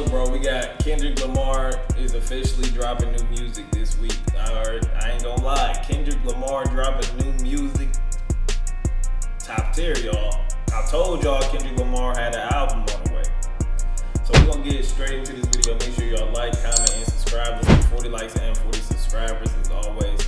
bro, we got Kendrick Lamar is officially dropping new music this week. I ain't gonna lie, Kendrick Lamar dropping new music, top tier, y'all. I told y'all Kendrick Lamar had an album on the way. So we're gonna get straight into this video. Make sure y'all like, comment, and subscribe. Let's get 40 likes and 40 subscribers as always.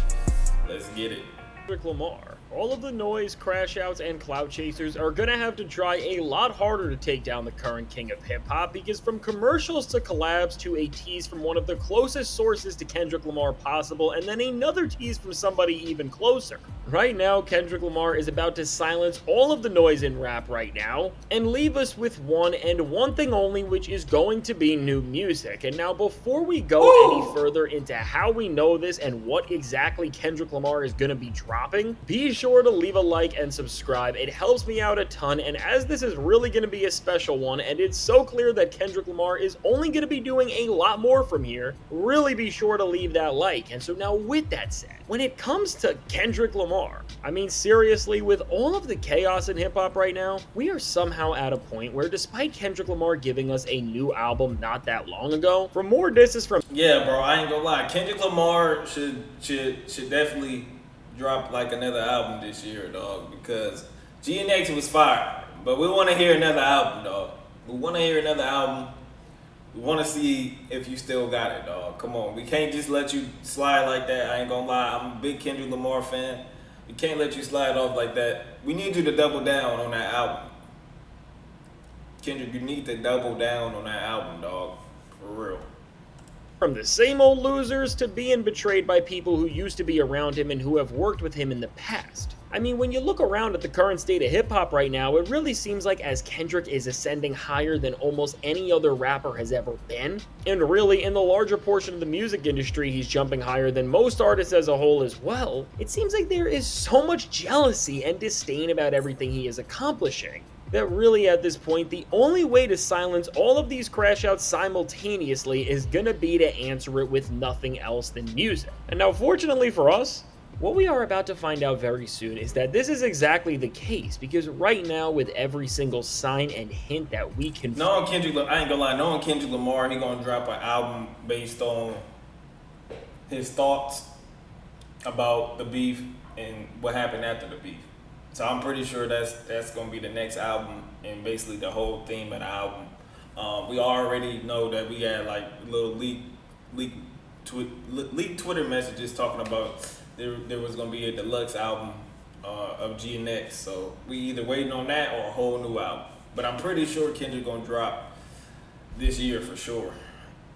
Let's get it. Kendrick Lamar. All of the noise, crash outs, and clout chasers are gonna have to try a lot harder to take down the current king of hip-hop, because from commercials to collabs to a tease from one of the closest sources to Kendrick Lamar possible, and then another tease from somebody even closer. Right now, Kendrick Lamar is about to silence all of the noise in rap right now, and leave us with one thing only, which is going to be new music. And now, before we go any further into how we know this and what exactly Kendrick Lamar is gonna be dropping, be sure to leave a like and subscribe. It helps me out a ton, and as this is really going to be a special one, and it's so clear that Kendrick Lamar is only going to be doing a lot more from here, really be sure to leave that like. And so now, with that said, when it comes to Kendrick Lamar, I mean, seriously, with all of the chaos in hip-hop right now, we are somehow at a point where, despite Kendrick Lamar giving us a new album not that long ago, for more disses from... Yeah, bro, I ain't gonna lie. Kendrick Lamar should definitely drop like another album this year, dog, because GNX was fire, but we want to hear another album, dog. We want to hear another album. We want to see if you still got it, dog. Come on, we can't just let you slide like that. I ain't gonna lie, I'm a big Kendrick Lamar fan. We can't let you slide off like that. We need you to double down on that album. Kendrick, you need to double down on that album, dog, for real. From the same old losers to being betrayed by people who used to be around him and who have worked with him in the past. I mean, when you look around at the current state of hip-hop right now, it really seems like as Kendrick is ascending higher than almost any other rapper has ever been, and really, in the larger portion of the music industry, he's jumping higher than most artists as a whole as well. It seems like there is so much jealousy and disdain about everything he is accomplishing, that really at this point, the only way to silence all of these crash outs simultaneously is gonna be to answer it with nothing else than music. And now, fortunately for us, what we are about to find out very soon is that this is exactly the case, because right now, with every single sign and hint that we can... Knowing Kendrick, I ain't gonna lie, knowing Kendrick Lamar, he gonna drop an album based on his thoughts about the beef and what happened after the beef. So I'm pretty sure that's gonna be the next album, and basically the whole theme of the album. We already know that we had like little leak Twitter messages talking about there was gonna be a deluxe album of GNX. So we either waiting on that or a whole new album. But I'm pretty sure Kendrick gonna drop this year for sure,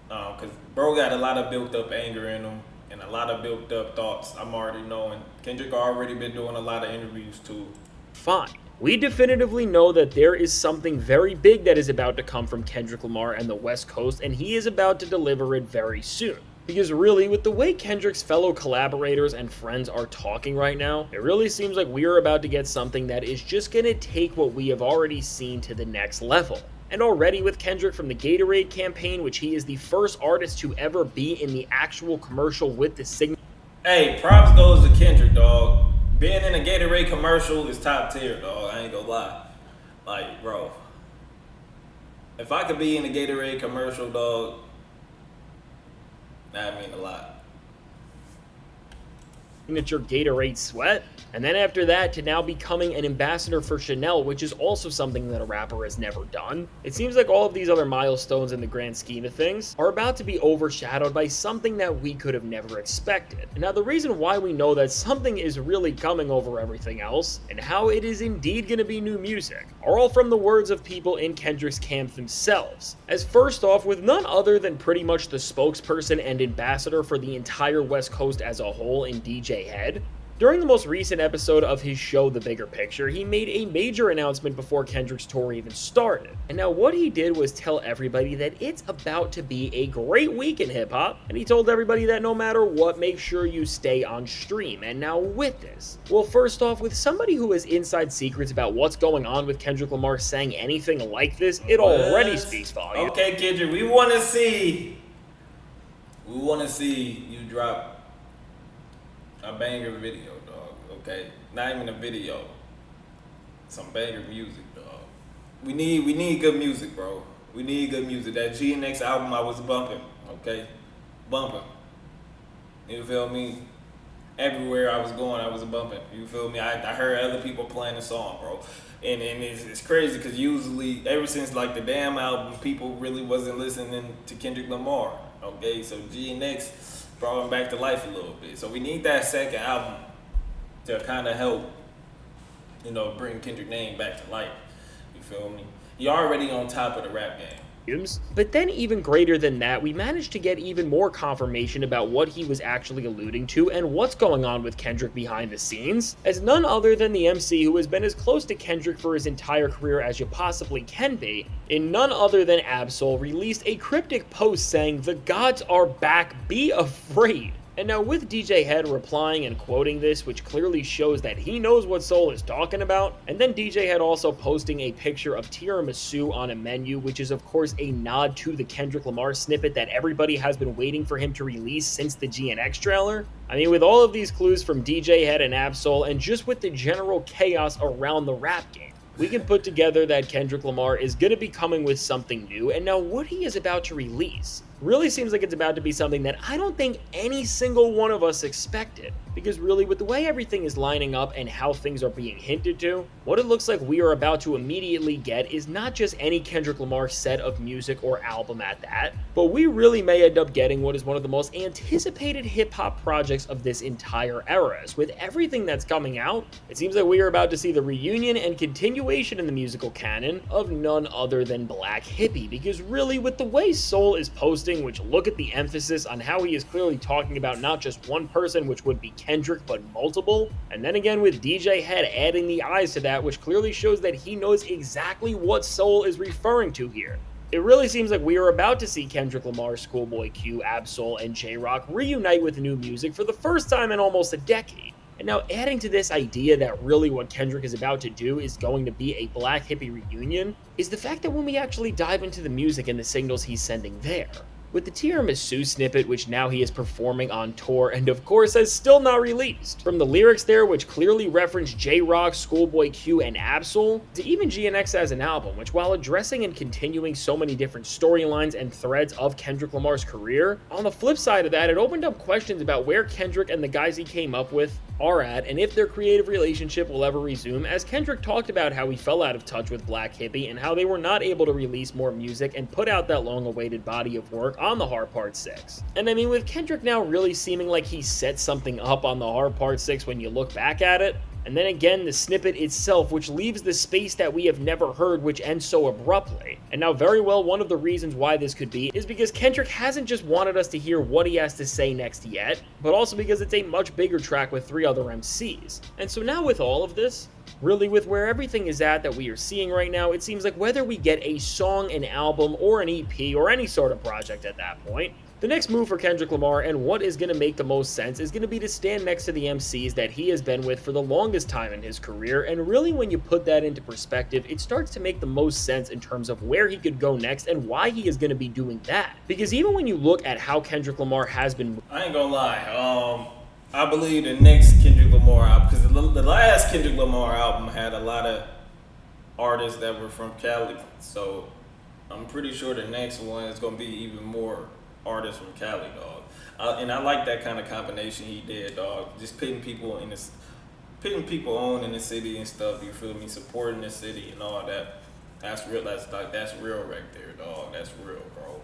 cause bro got a lot of built up anger in him and a lot of built up thoughts. I'm already knowing. Kendrick already been doing a lot of interviews too. Fine. We definitively know that there is something very big that is about to come from Kendrick Lamar and the West Coast, and he is about to deliver it very soon. Because really, with the way Kendrick's fellow collaborators and friends are talking right now, it really seems like we are about to get something that is just gonna take what we have already seen to the next level. And already with Kendrick from the Gatorade campaign, which he is the first artist to ever be in the actual commercial with the signal. Hey, props goes to Kendrick, dog. Being in a Gatorade commercial is top tier, dog. I ain't gonna lie. Like, bro, if I could be in a Gatorade commercial, dog, that mean a lot. Signature Gatorade sweat, and then after that to now becoming an ambassador for Chanel, which is also something that a rapper has never done. It seems like all of these other milestones in the grand scheme of things are about to be overshadowed by something that we could have never expected. And now the reason why we know that something is really coming over everything else, and how it is indeed going to be new music, are all from the words of people in Kendrick's camp themselves. As first off, with none other than pretty much the spokesperson and ambassador for the entire West Coast as a whole in DJ Head. During the most recent episode of his show, The Bigger Picture, he made a major announcement before Kendrick's tour even started. And now what he did was tell everybody that it's about to be a great week in hip-hop, and he told everybody that no matter what, make sure you stay on stream. And now with this, well, first off, with somebody who has inside secrets about what's going on with Kendrick Lamar saying anything like this, it already speaks volumes. Okay, Kendrick, we want to see you drop a banger video, dog, okay? Not even a video. Some banger music, dog. We need good music, bro. We need good music. That GNX album I was bumping, okay? Bumping. You feel me? Everywhere I was going, I was bumping. You feel me? I heard other people playing the song, bro. And it's crazy because usually, ever since like the damn album, people really wasn't listening to Kendrick Lamar. Okay, so GNX brought him back to life a little bit. So we need that second album to kind of help, you know, bring Kendrick's name back to life. You feel me? He already on top of the rap game. But then even greater than that, we managed to get even more confirmation about what he was actually alluding to and what's going on with Kendrick behind the scenes, as none other than the MC who has been as close to Kendrick for his entire career as you possibly can be, in none other than Ab-Soul, released a cryptic post saying, "The gods are back, be afraid." And now with DJ Head replying and quoting this, which clearly shows that he knows what Soul is talking about, and then DJ Head also posting a picture of tiramisu on a menu, which is of course a nod to the Kendrick Lamar snippet that everybody has been waiting for him to release since the GNX trailer. I mean, with all of these clues from DJ Head and Ab-Soul, and just with the general chaos around the rap game, we can put together that Kendrick Lamar is going to be coming with something new, and now what he is about to release really seems like it's about to be something that I don't think any single one of us expected. Because really, with the way everything is lining up and how things are being hinted to, what it looks like we are about to immediately get is not just any Kendrick Lamar set of music or album at that, but we really may end up getting what is one of the most anticipated hip-hop projects of this entire era. As with everything that's coming out, it seems like we are about to see the reunion and continuation in the musical canon of none other than Black Hippy. Because really, with the way Soul is posting, which look at the emphasis on how he is clearly talking about not just one person, which would be Kendrick, but multiple, and then again with DJ Head adding the eyes to that, which clearly shows that he knows exactly what Soul is referring to here. It really seems like we are about to see Kendrick Lamar, Schoolboy Q, Ab-Soul, and J-Rock reunite with new music for the first time in almost a decade. And now adding to this idea that really what Kendrick is about to do is going to be a Black Hippy reunion is the fact that when we actually dive into the music and the signals he's sending there, with the tiramisu snippet, which now he is performing on tour and of course has still not released, from the lyrics there, which clearly reference J-Rock, Schoolboy Q, and Ab-Soul, to even GNX as an album, which while addressing and continuing so many different storylines and threads of Kendrick Lamar's career, on the flip side of that, it opened up questions about where Kendrick and the guys he came up with are at, and if their creative relationship will ever resume, as Kendrick talked about how he fell out of touch with Black Hippy and how they were not able to release more music and put out that long-awaited body of work on the Hard Part 6. And I mean, with Kendrick now really seeming like he set something up on the Hard Part 6 when you look back at it, and then again the snippet itself, which leaves the space that we have never heard, which ends so abruptly. And now very well, one of the reasons why this could be is because Kendrick hasn't just wanted us to hear what he has to say next yet, but also because it's a much bigger track with 3 other MCs. And so now with all of this, really with where everything is at that we are seeing right now, it seems like whether we get a song, an album, or an EP, or any sort of project at that point, the next move for Kendrick Lamar and what is going to make the most sense is going to be to stand next to the MCs that he has been with for the longest time in his career, and really when you put that into perspective, it starts to make the most sense in terms of where he could go next and why he is going to be doing that. Because even when you look at how Kendrick Lamar has been... I ain't gonna lie, I believe the next Kendrick Lamar album, because the last Kendrick Lamar album had a lot of artists that were from Cali, so I'm pretty sure the next one is gonna be even more artists from Cali, dog. And I like that kind of combination he did, dog. Just putting people on in the city and stuff. You feel me? Supporting the city and all that. That's real. That's real right there, dog. That's real, bro.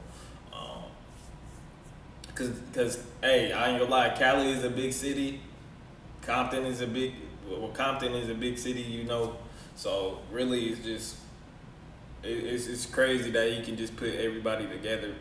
Cause hey, I ain't gonna lie. Cali is a big city. Compton is a big city, you know. So really, it's just it's crazy that he can just put everybody together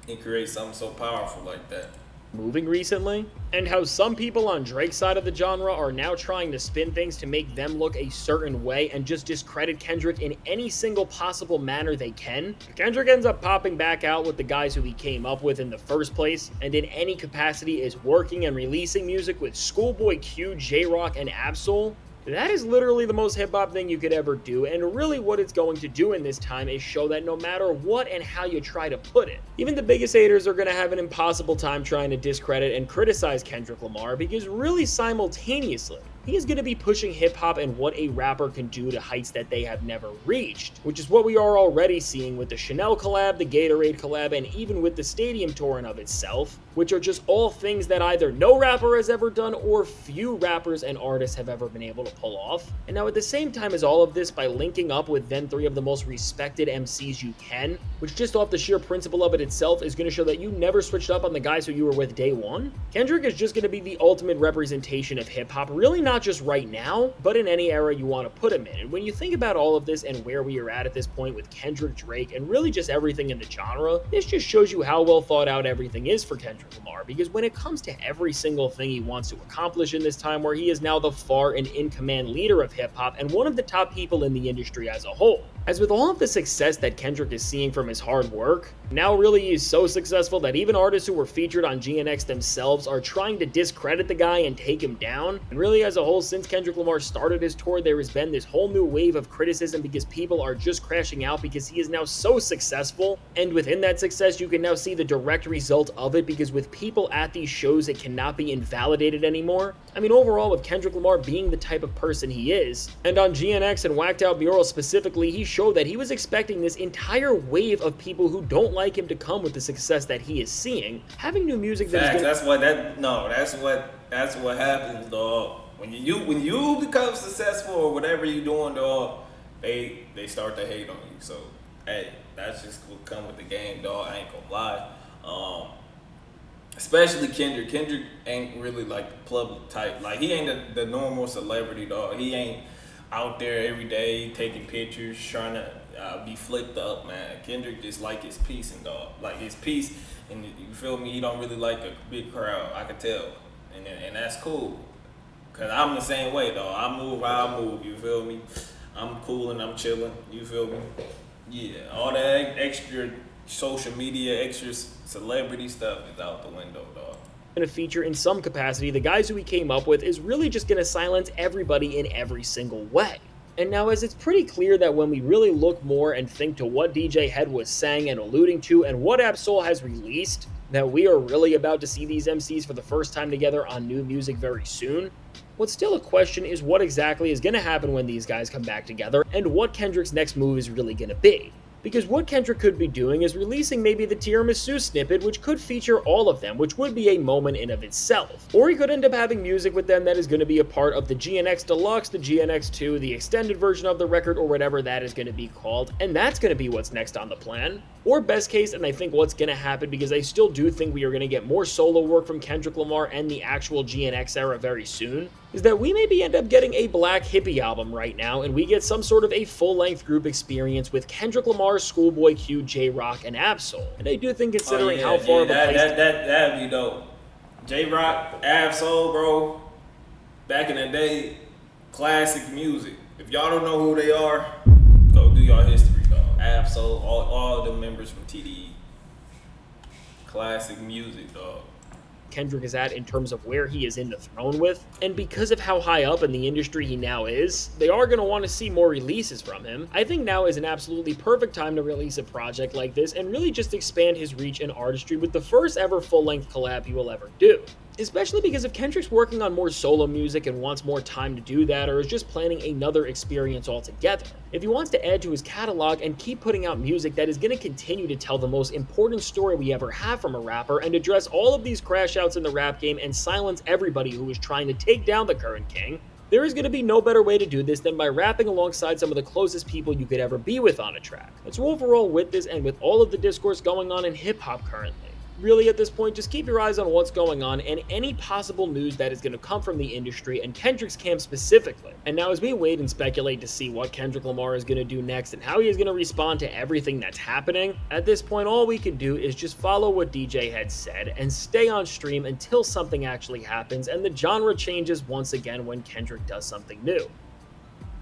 and create something so powerful like that. Moving recently, and how some people on Drake's side of the genre are now trying to spin things to make them look a certain way and just discredit Kendrick in any single possible manner they can. If Kendrick ends up popping back out with the guys who he came up with in the first place, and in any capacity is working and releasing music with Schoolboy Q, J-Rock, and Ab-Soul, that is literally the most hip-hop thing you could ever do, and really what it's going to do in this time is show that no matter what and how you try to put it, even the biggest haters are going to have an impossible time trying to discredit and criticize Kendrick Lamar, because really simultaneously, he is going to be pushing hip-hop and what a rapper can do to heights that they have never reached, which is what we are already seeing with the Chanel collab, the Gatorade collab, and even with the Stadium tour in of itself, which are just all things that either no rapper has ever done or few rappers and artists have ever been able to pull off. And now at the same time as all of this, by linking up with then 3 of the most respected MCs you can, which just off the sheer principle of it itself is going to show that you never switched up on the guys who you were with day one, Kendrick is just going to be the ultimate representation of hip-hop, really not just right now, but in any era you want to put him in. And when you think about all of this and where we are at this point with Kendrick, Drake, and really just everything in the genre, this just shows you how well thought out everything is for Kendrick Lamar, because when it comes to every single thing he wants to accomplish in this time where he is now the far and in-command leader of hip-hop and one of the top people in the industry as a whole. As with all of the success that Kendrick is seeing from his hard work, now really he is so successful that even artists who were featured on GNX themselves are trying to discredit the guy and take him down. And really as a whole, since Kendrick Lamar started his tour, there has been this whole new wave of criticism because people are just crashing out because he is now so successful. And within that success, you can now see the direct result of it, because with people at these shows, it cannot be invalidated anymore. I mean, overall, with Kendrick Lamar being the type of person he is, and on GNX and Whacked Out Mural specifically, he showed that he was expecting this entire wave of people who don't like him to come with the success that he is seeing. Having new music that's what happens, dog. When you become successful or whatever you're doing, dog, they start to hate on you. So hey, that's just what come with the game, dog. I ain't gonna lie. Especially Kendrick. Kendrick ain't really like the public type. Like, he ain't the normal celebrity, dog. He ain't out there every day taking pictures, trying to be flipped up, man. Kendrick just like his peace, and dog, like his peace, and you feel me? He don't really like a big crowd. I can tell, and that's cool. Cause I'm the same way, dog. I move how I move. You feel me? I'm cool and I'm chilling. You feel me? Yeah, all that extra social media, extra celebrity stuff is out the window, dog. Going to feature in some capacity, the guys who he came up with is really just going to silence everybody in every single way. And now, as it's pretty clear that when we really look more and think to what DJ Head was saying and alluding to and what Absol has released, that we are really about to see these MCs for the first time together on new music very soon. What's still a question is what exactly is going to happen when these guys come back together and what Kendrick's next move is really going to be. Because what Kendrick could be doing is releasing maybe the Tiramisu snippet, which could feature all of them, which would be a moment in of itself. Or he could end up having music with them that is going to be a part of the GNX Deluxe, the GNX2, the extended version of the record, or whatever that is going to be called, and that's going to be what's next on the plan. Or best case, and I think what's going to happen, because I still do think we are going to get more solo work from Kendrick Lamar and the actual GNX era very soon, is that we maybe end up getting a Black Hippie album right now, and we get some sort of a full-length group experience with Kendrick Lamar, Schoolboy Q, J-Rock, and Absol. And I do think, considering how far of a place... That'd be dope. J-Rock, Absol, bro, back in the day, classic music. If y'all don't know who they are, go do your history, dog. Absol, all the members from TDE. Classic music, dog. Kendrick is at in terms of where he is in the throne with, and because of how high up in the industry he now is, they are going to want to see more releases from him. I think now is an absolutely perfect time to release a project like this and really just expand his reach and artistry with the first ever full-length collab he will ever do. Especially because if Kendrick's working on more solo music and wants more time to do that, or is just planning another experience altogether, if he wants to add to his catalog and keep putting out music that is going to continue to tell the most important story we ever have from a rapper and address all of these crash outs in the rap game and silence everybody who is trying to take down the current king, there is going to be no better way to do this than by rapping alongside some of the closest people you could ever be with on a track. And so overall, with this and with all of the discourse going on in hip-hop currently, really at this point, just keep your eyes on what's going on and any possible news that is going to come from the industry and Kendrick's camp specifically. And now as we wait and speculate to see what Kendrick Lamar is going to do next and how he is going to respond to everything that's happening, at this point all we can do is just follow what DJ had said and stay on stream until something actually happens and the genre changes once again when Kendrick does something new.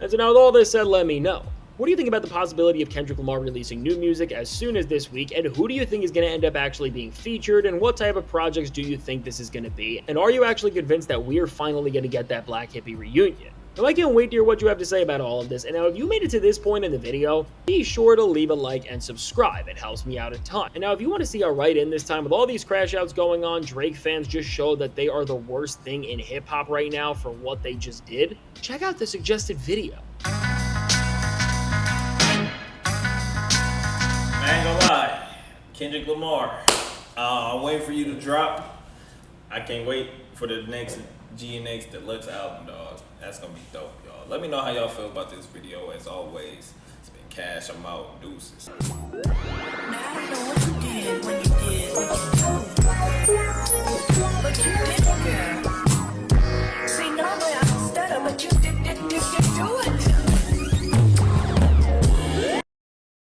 And so now with all this said, let me know. What do you think about the possibility of Kendrick Lamar releasing new music as soon as this week, and who do you think is going to end up actually being featured, and what type of projects do you think this is going to be, and are you actually convinced that we're finally going to get that Black Hippie reunion? Now, I can't wait to hear what you have to say about all of this. And now, if you made it to this point in the video, be sure to leave a like and subscribe. It helps me out a ton. And now, if you want to see a write-in this time with all these crash outs going on, Drake fans just show that they are the worst thing in hip-hop right now for what they just did, check out the suggested video. I ain't gonna lie, Kendrick Lamar, I'm waiting for you to drop. I can't wait for the next GNX Deluxe album, dog. That's gonna be dope, y'all. Let me know how y'all feel about this video. As always, it's been Cash. I'm out. Deuces. Now I know what you did when you did what you did.